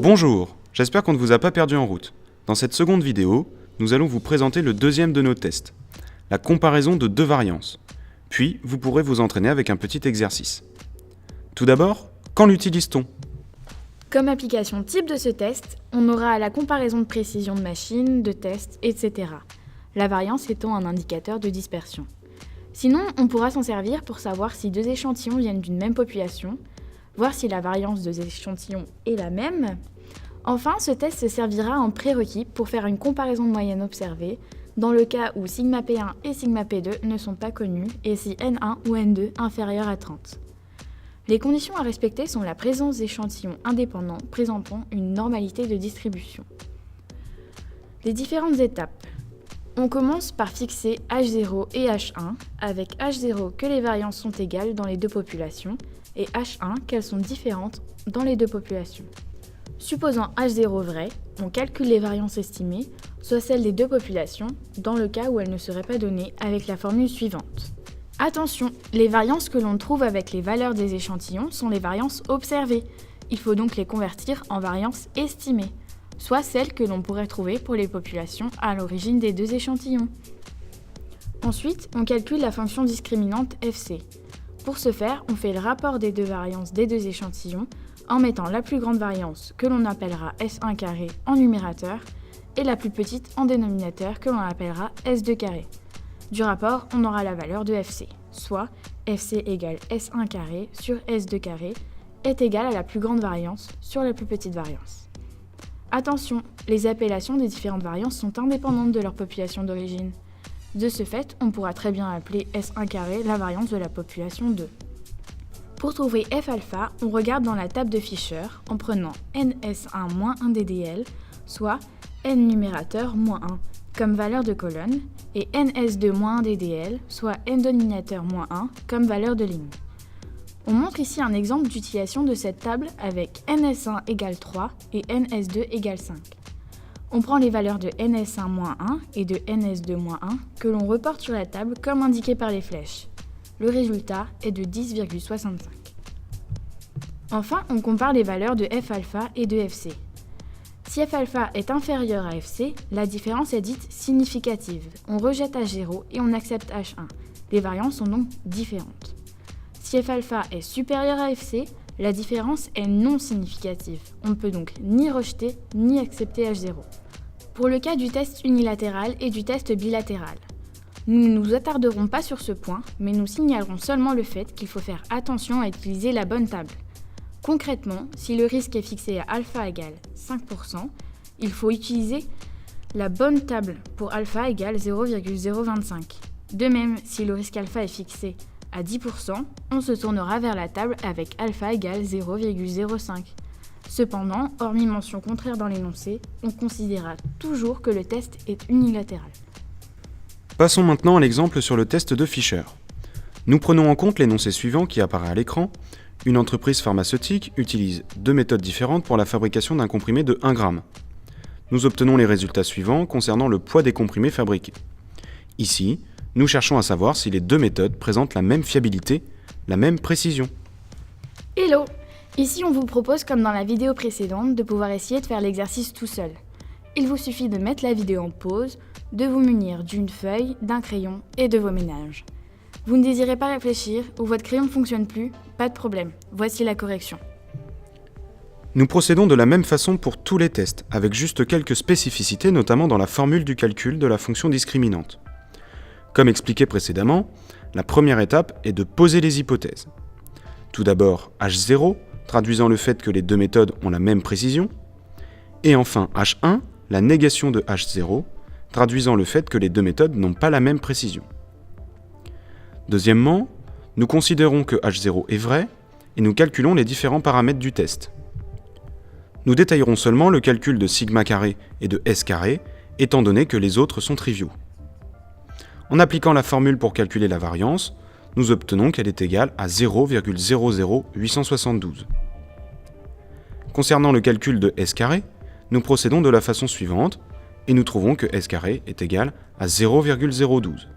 Bonjour, j'espère qu'on ne vous a pas perdu en route. Dans cette seconde vidéo, nous allons vous présenter le deuxième de nos tests, la comparaison de deux variances. Puis, vous pourrez vous entraîner avec un petit exercice. Tout d'abord, quand l'utilise-t-on ? Comme application type de ce test, on aura la comparaison de précision de machines, de tests, etc. La variance étant un indicateur de dispersion. Sinon, on pourra s'en servir pour savoir si deux échantillons viennent d'une même population, voir si la variance des échantillons est la même. Enfin, ce test se servira en prérequis pour faire une comparaison de moyenne observée, dans le cas où sigma P1 et sigma P2 ne sont pas connus et si N1 ou N2 inférieur à 30. Les conditions à respecter sont la présence d'échantillons indépendants présentant une normalité de distribution. Les différentes étapes. On commence par fixer H0 et H1, avec H0 que les variances sont égales dans les deux populations, et H1 qu'elles sont différentes dans les deux populations. Supposant H0 vrai, on calcule les variances estimées, soit celles des deux populations, dans le cas où elles ne seraient pas données avec la formule suivante. Attention, les variances que l'on trouve avec les valeurs des échantillons sont les variances observées. Il faut donc les convertir en variances estimées, soit celles que l'on pourrait trouver pour les populations à l'origine des deux échantillons. Ensuite, on calcule la fonction discriminante FC. Pour ce faire, on fait le rapport des deux variances des deux échantillons en mettant la plus grande variance que l'on appellera S1 carré en numérateur et la plus petite en dénominateur que l'on appellera S2 carré. Du rapport, on aura la valeur de FC, soit FC égale S1 carré sur S2 carré est égal à la plus grande variance sur la plus petite variance. Attention, les appellations des différentes variances sont indépendantes de leur population d'origine. De ce fait, on pourra très bien appeler S1 carré la variance de la population 2. Pour trouver F alpha, on regarde dans la table de Fisher en prenant NS1 moins 1 DDL, soit N numérateur moins 1, comme valeur de colonne, et NS2 moins 1 DDL, soit N dénominateur moins 1, comme valeur de ligne. On montre ici un exemple d'utilisation de cette table avec NS1 égale 3 et NS2 égale 5. On prend les valeurs de NS1 moins 1 et de NS2 moins 1 que l'on reporte sur la table comme indiqué par les flèches. Le résultat est de 10,65. Enfin, on compare les valeurs de F alpha et de FC. Si F alpha est inférieur à FC, la différence est dite significative. On rejette H0 et on accepte H1. Les variances sont donc différentes. Si F alpha est supérieur à FC, la différence est non significative. On ne peut donc ni rejeter ni accepter H0. Pour le cas du test unilatéral et du test bilatéral, nous ne nous attarderons pas sur ce point, mais nous signalerons seulement le fait qu'il faut faire attention à utiliser la bonne table. Concrètement, si le risque est fixé à alpha égale 5%, il faut utiliser la bonne table pour alpha égale 0,025. De même, si le risque alpha est fixé à 10%, on se tournera vers la table avec alpha égale 0,05. Cependant, hormis mention contraire dans l'énoncé, on considérera toujours que le test est unilatéral. Passons maintenant à l'exemple sur le test de Fisher. Nous prenons en compte l'énoncé suivant qui apparaît à l'écran. Une entreprise pharmaceutique utilise deux méthodes différentes pour la fabrication d'un comprimé de 1 g. Nous obtenons les résultats suivants concernant le poids des comprimés fabriqués. Ici, nous cherchons à savoir si les deux méthodes présentent la même fiabilité, la même précision. Hello! Ici, on vous propose, comme dans la vidéo précédente, de pouvoir essayer de faire l'exercice tout seul. Il vous suffit de mettre la vidéo en pause, de vous munir d'une feuille, d'un crayon et de vos ménages. Vous ne désirez pas réfléchir ou votre crayon ne fonctionne plus? Pas de problème, voici la correction. Nous procédons de la même façon pour tous les tests, avec juste quelques spécificités, notamment dans la formule du calcul de la fonction discriminante. Comme expliqué précédemment, la première étape est de poser les hypothèses. Tout d'abord, H0, traduisant le fait que les deux méthodes ont la même précision, et enfin H1, la négation de H0, traduisant le fait que les deux méthodes n'ont pas la même précision. Deuxièmement, nous considérons que H0 est vrai et nous calculons les différents paramètres du test. Nous détaillerons seulement le calcul de sigma carré et de S carré, étant donné que les autres sont triviaux. En appliquant la formule pour calculer la variance, nous obtenons qu'elle est égale à 0,00872. Concernant le calcul de S carré, nous procédons de la façon suivante et nous trouvons que S carré est égal à 0,012.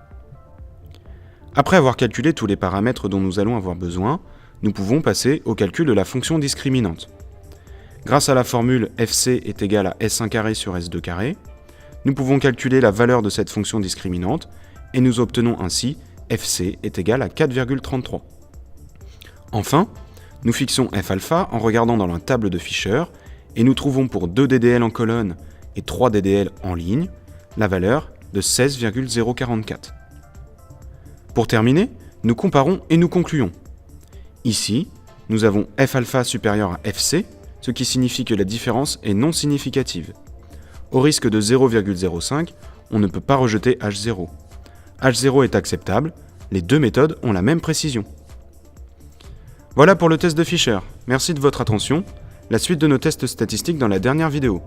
Après avoir calculé tous les paramètres dont nous allons avoir besoin, nous pouvons passer au calcul de la fonction discriminante. Grâce à la formule fc est égal à s1 carré sur s2 carré, nous pouvons calculer la valeur de cette fonction discriminante et nous obtenons ainsi fc est égal à 4,33. Enfin, nous fixons f alpha en regardant dans la table de Fisher et nous trouvons pour 2 ddl en colonne et 3 ddl en ligne la valeur de 16,044. Pour terminer, nous comparons et nous concluons. Ici, nous avons f alpha supérieur à fc, ce qui signifie que la différence est non significative. Au risque de 0,05, on ne peut pas rejeter h0. h0 est acceptable, les deux méthodes ont la même précision. Voilà pour le test de Fisher. Merci de votre attention. La suite de nos tests statistiques dans la dernière vidéo.